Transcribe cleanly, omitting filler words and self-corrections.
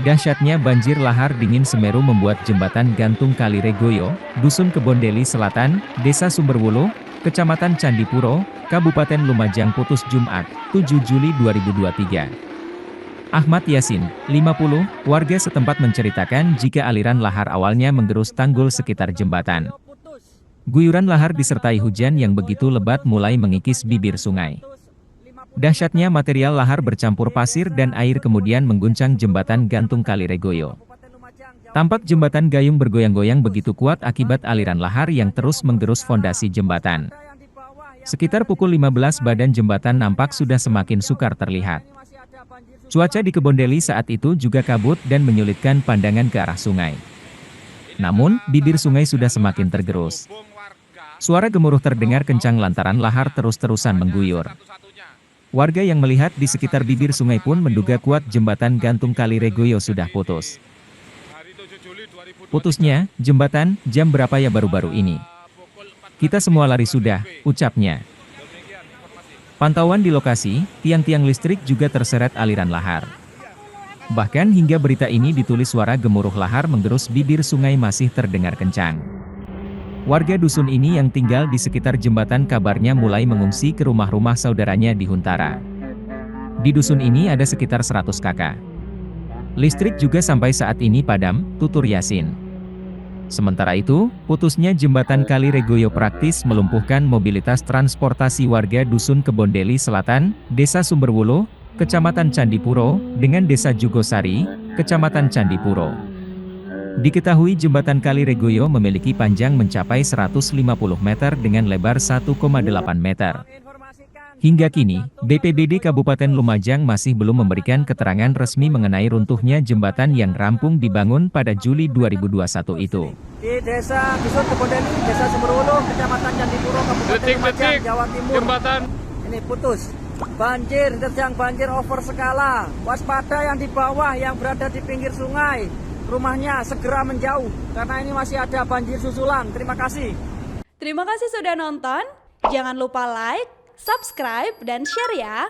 Dahsyatnya banjir lahar dingin Semeru membuat jembatan gantung Kali Regoyo, Dusun Kebondeli Selatan, Desa Sumberwuluh, Kecamatan Candipuro, Kabupaten Lumajang putus Jumat, 7 Juli 2023. Ahmad Yasin, 50, warga setempat menceritakan jika aliran lahar awalnya menggerus tanggul sekitar jembatan. Guyuran lahar disertai hujan yang begitu lebat mulai mengikis bibir sungai. Dahsyatnya material lahar bercampur pasir dan air kemudian mengguncang jembatan gantung Kali Regoyo. Tampak jembatan gayung bergoyang-goyang begitu kuat akibat aliran lahar yang terus menggerus fondasi jembatan. Sekitar pukul 15 badan jembatan nampak sudah semakin sukar terlihat. Cuaca di Kebondeli saat itu juga kabut dan menyulitkan pandangan ke arah sungai. Namun, bibir sungai sudah semakin tergerus. Suara gemuruh terdengar kencang lantaran lahar terus-terusan mengguyur. Warga yang melihat di sekitar bibir sungai pun menduga kuat jembatan gantung Kali Regoyo sudah putus. Putusnya, jembatan, jam berapa ya baru-baru ini? Kita semua lari sudah, ucapnya. Pantauan di lokasi, tiang-tiang listrik juga terseret aliran lahar. Bahkan hingga berita ini ditulis suara gemuruh lahar menggerus bibir sungai masih terdengar kencang. Warga dusun ini yang tinggal di sekitar jembatan kabarnya mulai mengungsi ke rumah-rumah saudaranya di Huntara. Di dusun ini ada sekitar 100 kakak. Listrik juga sampai saat ini padam, tutur Yasin. Sementara itu, putusnya jembatan Kali Regoyo praktis melumpuhkan mobilitas transportasi warga dusun Kebondeli Selatan, Desa Sumberwuluh, Kecamatan Candipuro, dengan Desa Jugosari, Kecamatan Candipuro. Diketahui jembatan Kali Regoyo memiliki panjang mencapai 150 meter dengan lebar 1,8 meter. Hingga kini, BPBD Kabupaten Lumajang masih belum memberikan keterangan resmi mengenai runtuhnya jembatan yang rampung dibangun pada Juli 2021 itu. Di Desa Dusun Kebondeli, Desa Sumberwuluh, Kecamatan Candipuro, Kabupaten Lumajang, Jawa Timur. Jembatan ini putus. Banjir, terjang banjir over skala. Waspada yang di bawah yang berada di pinggir sungai. Rumahnya segera menjauh karena ini masih ada banjir susulan. Terima kasih. Terima kasih sudah nonton. Jangan lupa like, subscribe, dan share ya.